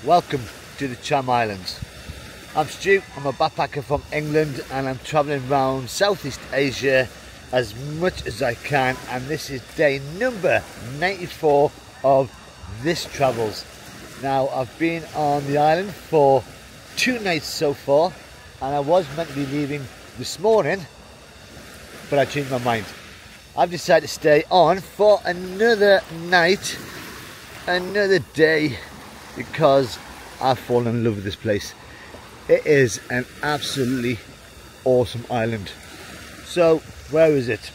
Welcome to the Cham Islands. I'm Stu, I'm a backpacker from England and I'm travelling around Southeast Asia as much as I can, and this is day number 94 of this travels. Now I've been on the island for 2 nights so far and I was meant to be leaving this morning, but I changed my mind. I've decided to stay on for another night, another day, because I've fallen in love with this place. It is an absolutely awesome island. So where is it?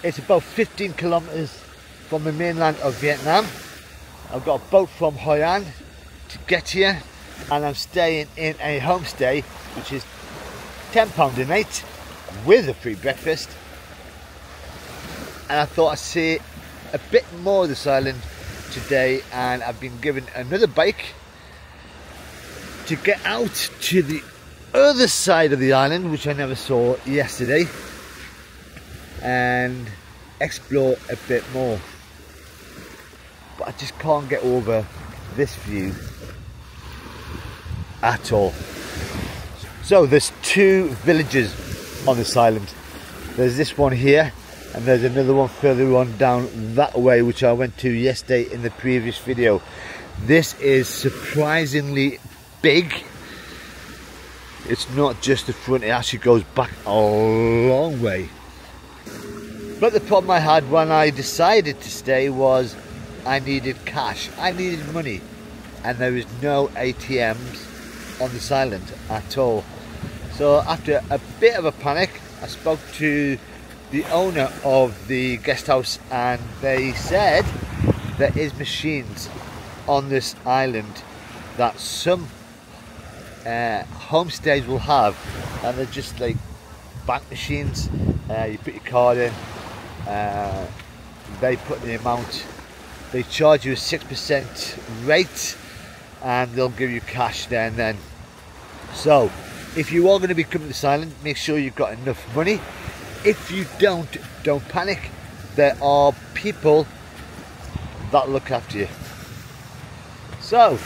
It's about 15 kilometers from the mainland of Vietnam. I've got a boat from Hoi An to get here, and I'm staying in a homestay which is £10 a night with a free breakfast. And I thought I'd see a bit more of this island today, and I've been given another bike to get out to the other side of the island, which I never saw yesterday, and explore a bit more. But I just can't get over this view at all. So there's 2 villages on this island. There's this one here, and there's another one further on down that way, which I went to yesterday in the previous video. This is surprisingly big. It's not just the front, it actually goes back a long way. But the problem I had when I decided to stay was I needed cash, I needed money, and there is no ATMs on this island at all. So after a bit of a panic, I spoke to the owner of the guest house, and they said there is machines on this island that some homestays will have, and they're just like bank machines. You put your card in, they put the amount, they charge you a 6% rate, and they'll give you cash there and then. So if you are going to be coming to this island, make sure you've got enough money. If you don't panic. There are people that look after you. So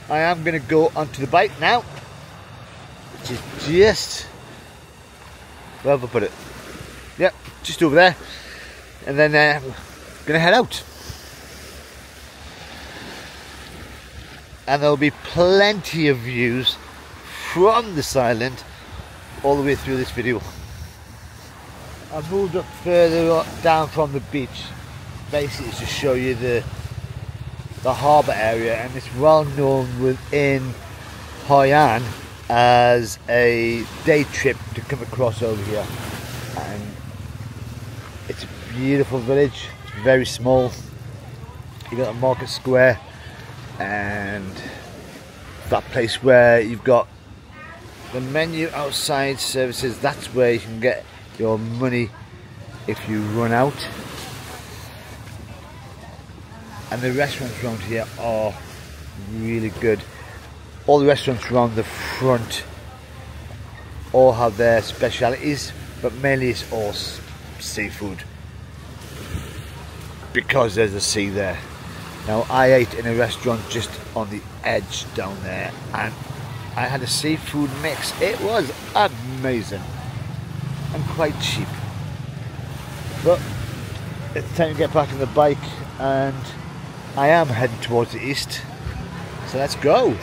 I am going to go onto the bike now, which is just, where have I put it? Yep, just over there. And then I'm going to head out. And there'll be plenty of views from this island all the way through this video. I've moved up further down from the beach, basically to show you the harbour area, and it's well known within Hoi An as a day trip to come across over here. And it's a beautiful village, it's very small. You've got a market square and that place where you've got the menu outside services. That's where you can get your money if you run out. And the restaurants around here are really good. All the restaurants around the front all have their specialities, but mainly it's all seafood because there's a sea there. Now I ate in a restaurant just on the edge down there, and I had a seafood mix. It was amazing and quite cheap. But it's time to get back on the bike, and I am heading towards the east, so let's go.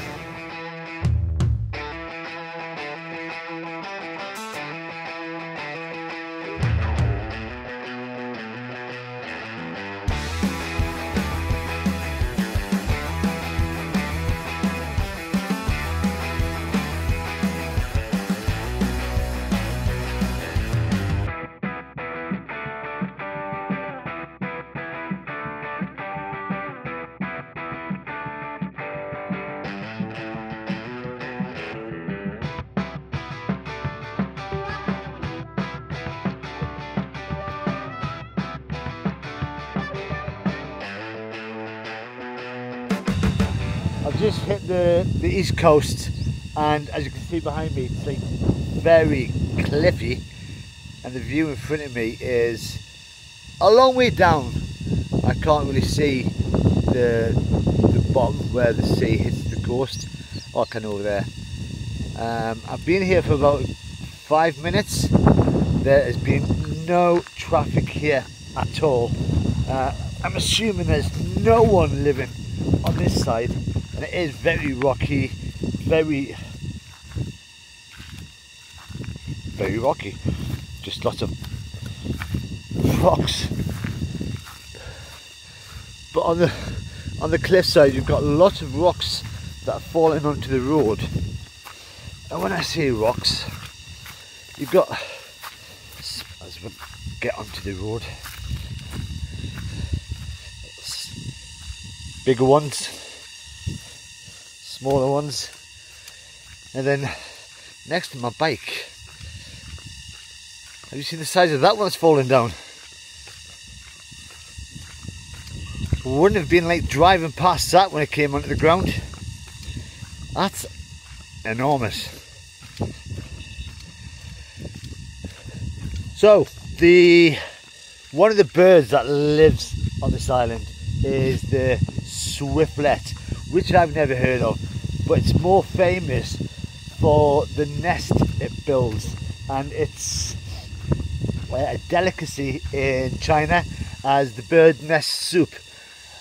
I've just hit the east coast, and as you can see behind me, it's like very cliffy, and the view in front of me is a long way down. I can't really see the bottom where the sea hits the coast. Oh, I can over there. I've been here for about 5 minutes. There has been no traffic here at all. I'm assuming there's no one living on this side, and it is very rocky, very rocky. Just lots of rocks. But on the cliffside, you've got lots of rocks that are falling onto the road. And when I say rocks, you've got, as we get onto the road, bigger ones, smaller ones, and then next to my bike, have you seen the size of that one that's falling down? Wouldn't have been like driving past that when it came onto the ground. That's enormous. So one of the birds that lives on this island is the Swiftlet, which I've never heard of, but it's more famous for the nest it builds, and it's a delicacy in China as the bird nest soup.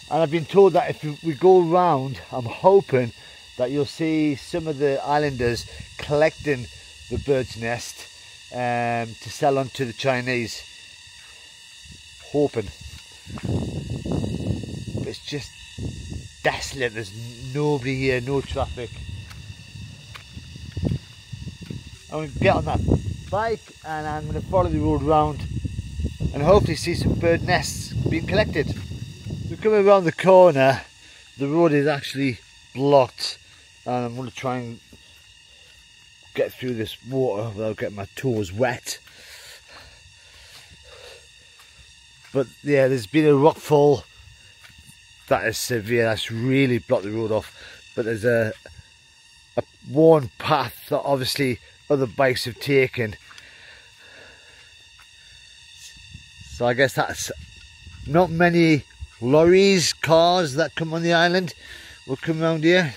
And I've been told that if we go around, I'm hoping that you'll see some of the islanders collecting the bird's nest to sell on to the Chinese. Hoping. But it's just desolate, there's nobody here, no traffic. I'm going to get on that bike and I'm going to follow the road round and hopefully see some bird nests being collected. So coming around the corner, the road is actually blocked, and I'm going to try and get through this water without getting my toes wet. But yeah, there's been a rockfall that is severe, that's really blocked the road off. But there's a worn path that obviously other bikes have taken. So I guess that's not many lorries, cars that come on the island will come around here.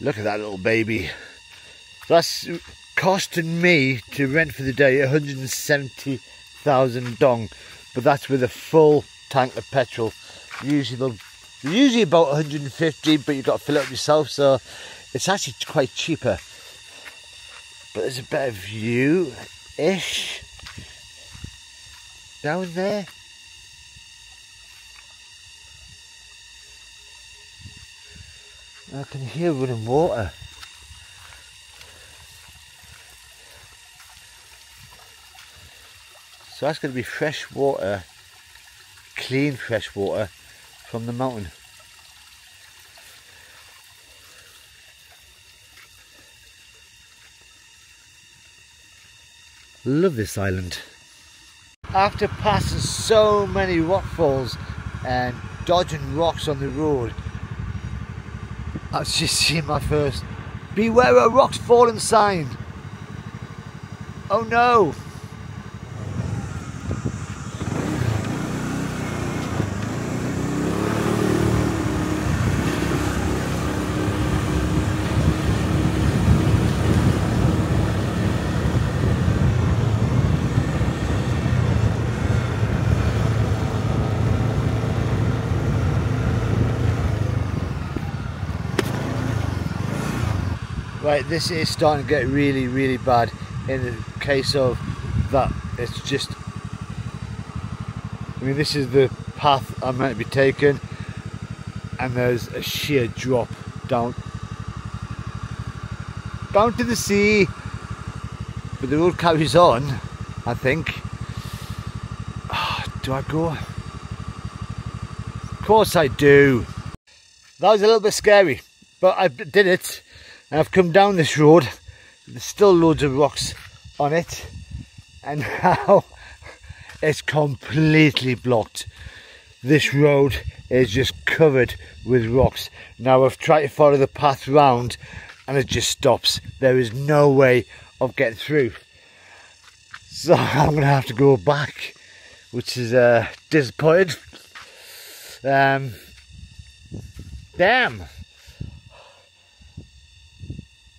Look at that little baby. That's costing me to rent for the day 170,000 dong, but that's with a full tank of petrol. They're usually about 150, but you've got to fill it up yourself, so it's actually quite cheaper. But there's a better view-ish down there. I can hear running water. So that's going to be fresh water, clean fresh water from the mountain. Love this island. After passing so many rockfalls and dodging rocks on the road, I've just seen my first "Beware of rocks falling" sign. Oh no! Right, this is starting to get really, really bad in the case of that. It's just, I mean, this is the path I'm meant to be taking, and there's a sheer drop down to the sea, but the road carries on, I think. Do I go? Of course I do. That was a little bit scary, but I did it. And I've come down this road, there's still loads of rocks on it, and now it's completely blocked. This road is just covered with rocks. Now I've tried to follow the path round and it just stops. There is no way of getting through. So I'm going to have to go back, which is disappointed. them.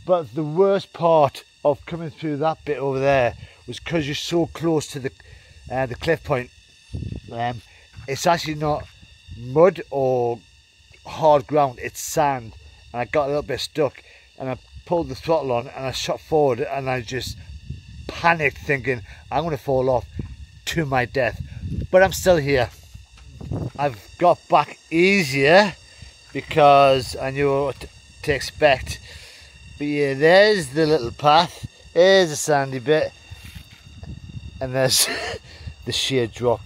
But the worst part of coming through that bit over there was because you're so close to the cliff point. It's actually not mud or hard ground, it's sand, and I got a little bit stuck, and I pulled the throttle on and I shot forward, and I just panicked thinking I'm going to fall off to my death. But I'm still here. I've got back easier because I knew what to expect. But yeah, there's the little path, there's a sandy bit, and there's the sheer drop.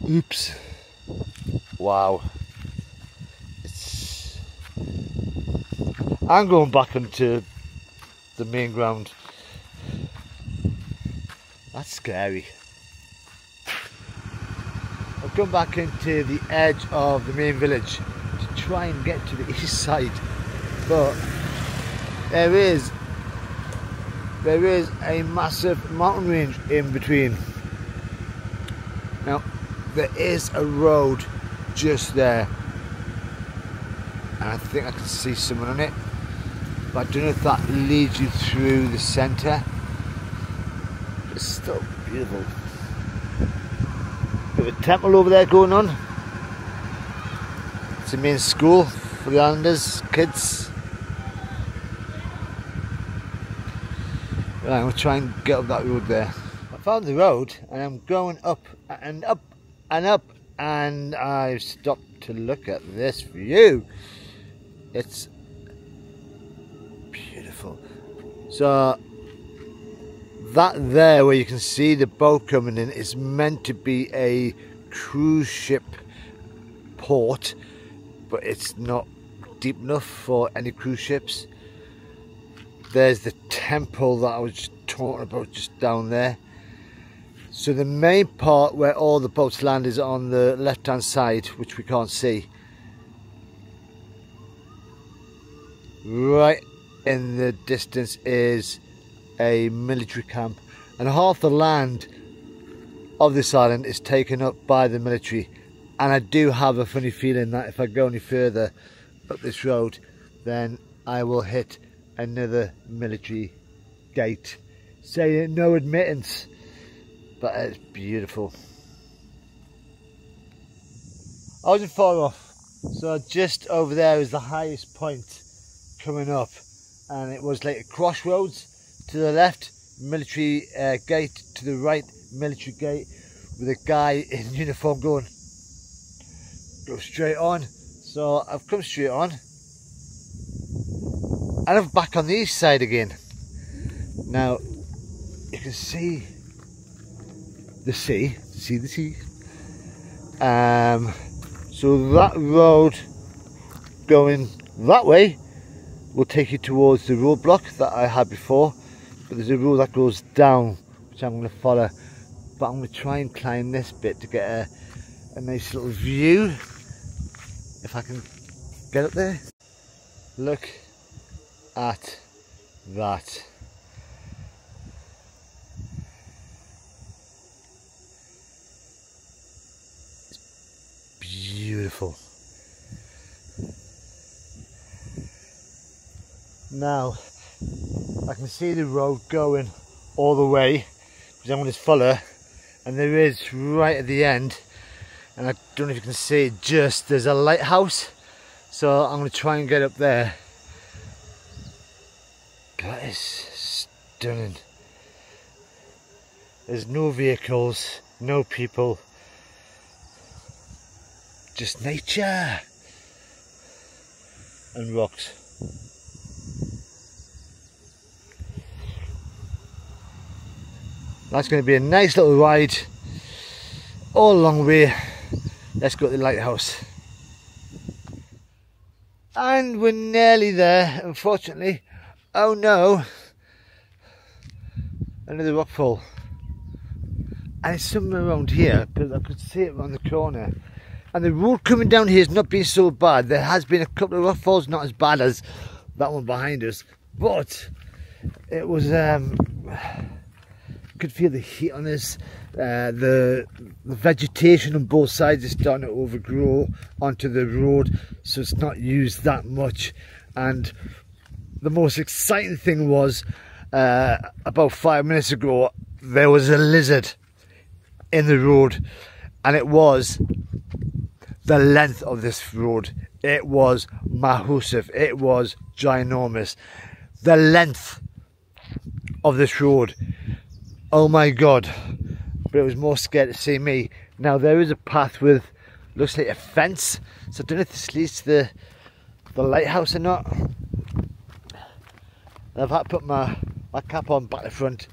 Oops. Wow. I'm going back onto the main ground. That's scary. I've come back into the edge of the main village to try and get to the east side, but there is a massive mountain range in between. Now there is a road just there, and I think I can see someone on it, but I don't know if that leads you through the centre. It's still beautiful. Bit of a temple over there going on. It's the main school for the islanders, kids. Right, I'm going to try and get up that road there. I found the road and I'm going up and up and up, and I've stopped to look at this view. It's beautiful. So that there where you can see the boat coming in is meant to be a cruise ship port, but it's not deep enough for any cruise ships. There's the temple that I was just talking about just down there. So the main part where all the boats land is on the left hand side, which we can't see. Right in the distance is a military camp, and half the land of this island is taken up by the military, and I do have a funny feeling that if I go any further up this road then I will hit another military gate saying no admittance. But it's beautiful. I wasn't far off, so just over there is the highest point coming up, and it was like a crossroads. To the left, military gate, to the right, military gate, with a guy in uniform going, go straight on. So I've come straight on, and I'm back on the east side again. Now you can see the sea, so that road going that way will take you towards the roadblock that I had before, but there's a road that goes down which I'm going to follow, but I'm going to try and climb this bit to get a nice little view if I can get up there. Look at that. Beautiful. Now I can see the road going all the way, which I'm going to follow, and there is right at the end, and I don't know if you can see it, just there's a lighthouse, so I'm going to try and get up there. That is stunning. There's no vehicles, no people, just nature and rocks. That's going to be a nice little ride all along the way. Let's go to the lighthouse. And we're nearly there, unfortunately. Oh no, another rockfall. And it's somewhere around here, because I could see it around the corner. And the road coming down here has not been so bad. There has been a couple of rockfalls, not as bad as that one behind us, but it was could feel the heat on us. The vegetation on both sides is starting to overgrow onto the road, so it's not used that much. And the most exciting thing was, about 5 minutes ago, there was a lizard in the road, and it was the length of this road. It was massive, it was ginormous. The length of this road, oh my god. But it was more scared to see me. Now there is a path with, looks like a fence, so I don't know if this leads to the lighthouse or not. I've had to put my cap on back to front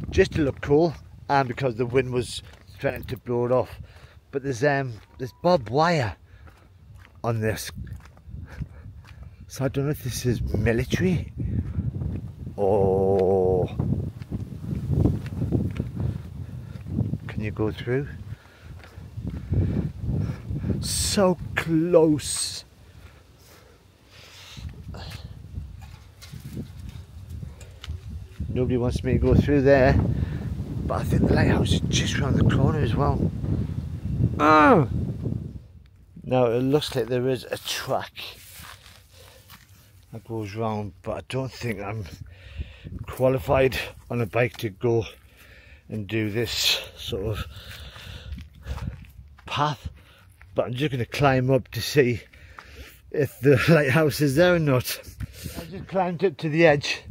just to look cool, and because the wind was threatening to blow it off. But there's barbed wire on this, so I don't know if this is military or can you go through? So close. Nobody wants me to go through there, but I think the lighthouse is just around the corner as well. Oh! Now it looks like there is a track that goes round, but I don't think I'm qualified on a bike to go and do this sort of path. But I'm just going to climb up to see if the lighthouse is there or not. I just climbed up to the edge,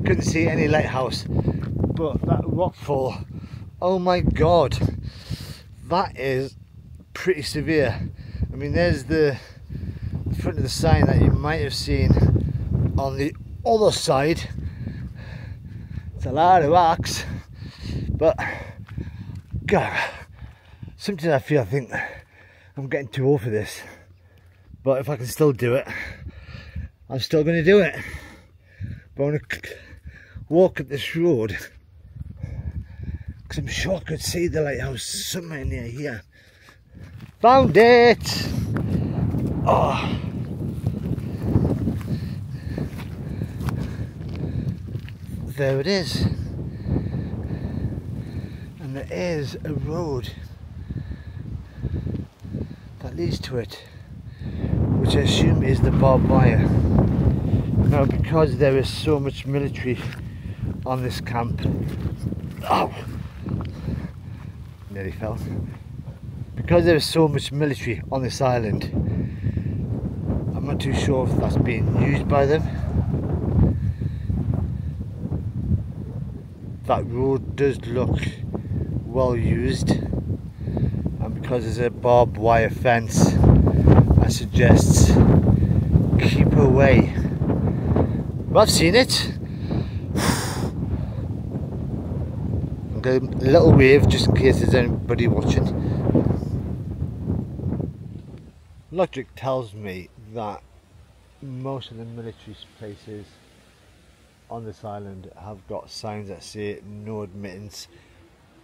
couldn't see any lighthouse, but that rockfall, oh my god, that is pretty severe. I mean, there's the front of the sign that you might have seen on the other side. It's a lot of rocks, but god, sometimes I think I'm getting too old for this, but if I can still do it, I'm still going to do it. But I want to walk up this road because I'm sure I could see the lighthouse somewhere near here. Found it! Oh. There it is. And there is a road that leads to it, which I assume is the barbed wire. Now, because there is so much military on this camp, oh, nearly fell. Because there is so much military on this island, I'm not too sure if that's being used by them. That road does look well used, and because there's a barbed wire fence, that suggests keep away. But I've seen it. I'm going a little wave just in case there's anybody watching. Logic tells me that most of the military places on this island have got signs that say no admittance,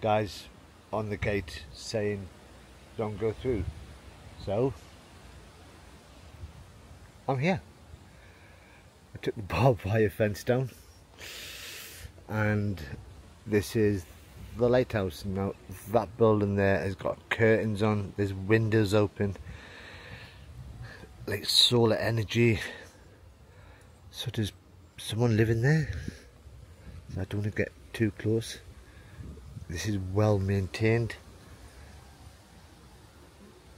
guys on the gate saying don't go through. So I'm here. I took the barbed wire fence down, and this is the lighthouse. Now that building there has got curtains on, there's windows open, like solar energy. So does someone living there? So I don't want to get too close. This is well maintained,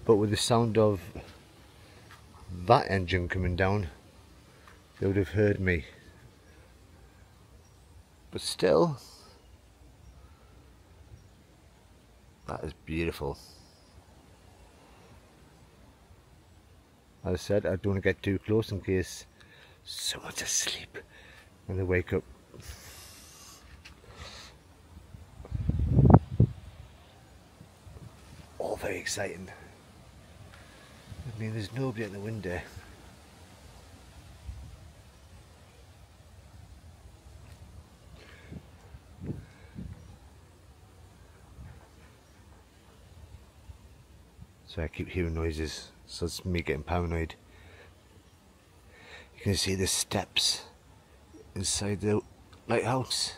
but with the sound of that engine coming down, they would have heard me. But still, that is beautiful. As I said, I don't want to get too close in case someone's asleep when they wake up. All very exciting. I mean, there's nobody at the window. So I keep hearing noises, so it's me getting paranoid. You can see the steps inside the lighthouse.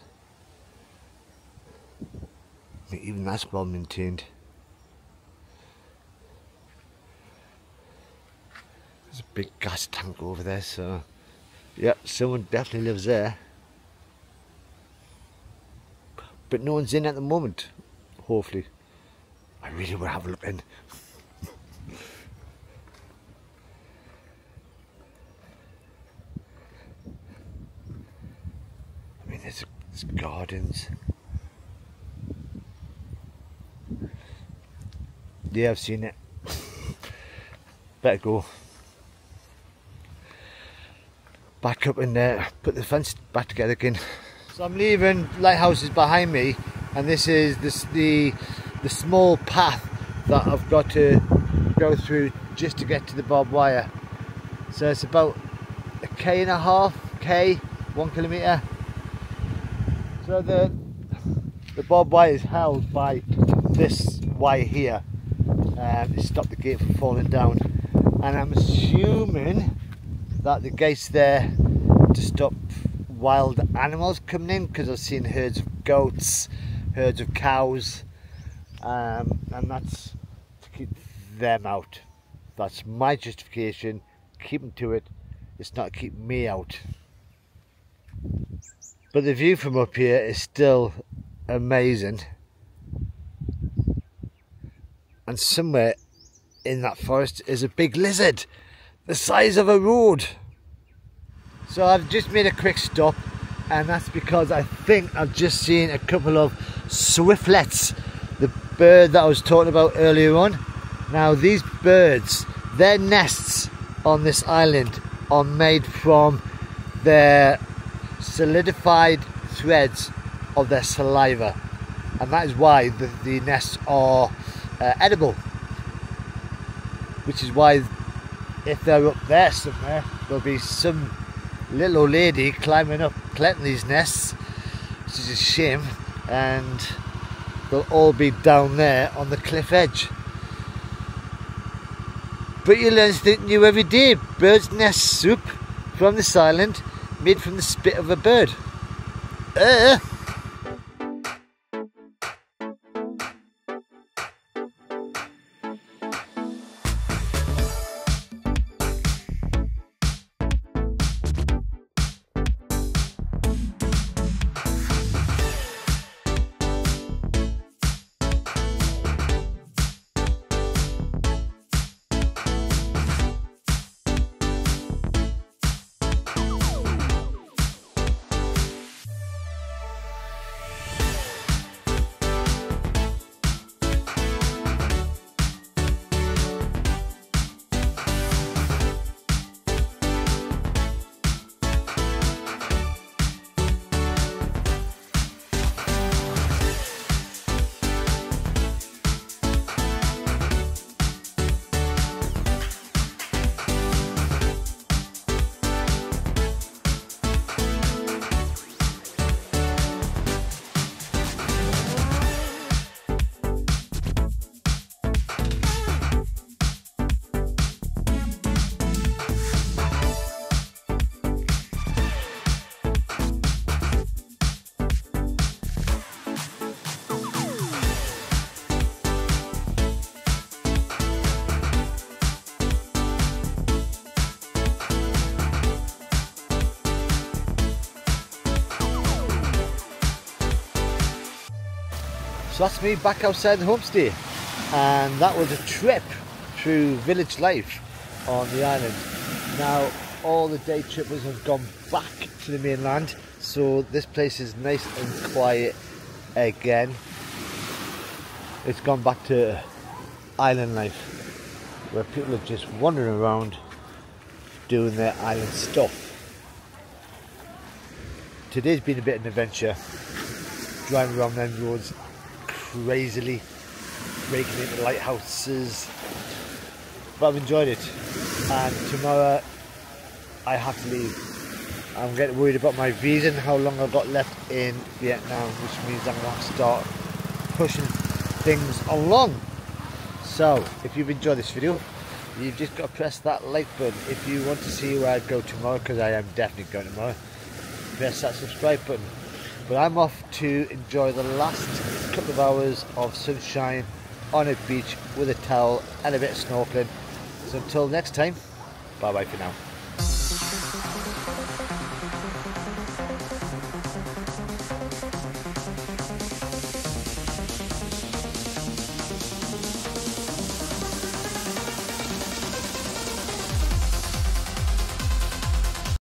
Even that's well maintained. There's a big gas tank over there, so yeah, someone definitely lives there. But no one's in at the moment, hopefully. I really want to have a look in. I mean, there's gardens. Yeah, I've seen it. Better go back up in there, put the fence back together again. So I'm leaving lighthouses behind me, and this is the small path that I've got to go through just to get to the barbed wire. So it's about a k.5 k, 1 kilometre. So the barbed wire is held by this wire here. To stop the gate from falling down, and I'm assuming that the gate's there to stop wild animals coming in, because I've seen herds of goats, herds of cows, and that's to keep them out. That's my justification. Keep them to it. It's not to keep me out. But the view from up here is still amazing. And somewhere in that forest is a big lizard, the size of a road. So I've just made a quick stop, and that's because I think I've just seen a couple of swiftlets, the bird that I was talking about earlier on. Now these birds, their nests on this island are made from their solidified threads of their saliva, and that is why the nests are edible, which is why if they're up there somewhere, there'll be some little old lady climbing up collecting these nests, which is a shame, and they'll all be down there on the cliff edge. But you learn something new every day. Bird's nest soup from this island, made from the spit of a bird. So that's me back outside the homestay, and that was a trip through village life on the island. Now all the day trippers have gone back to the mainland, so this place is nice and quiet again. It's gone back to island life, where people are just wandering around doing their island stuff. Today's been a bit of an adventure, driving around them roads crazily, breaking into lighthouses, but I've enjoyed it. And tomorrow I have to leave. I'm getting worried about my visa and how long I've got left in Vietnam, which means I'm going to have to start pushing things along. So if you've enjoyed this video, you've just got to press that like button. If you want to see where I go tomorrow, because I am definitely going tomorrow, press that subscribe button. But I'm off to enjoy the last couple of hours of sunshine on a beach with a towel and a bit of snorkeling. So until next time, bye bye for now.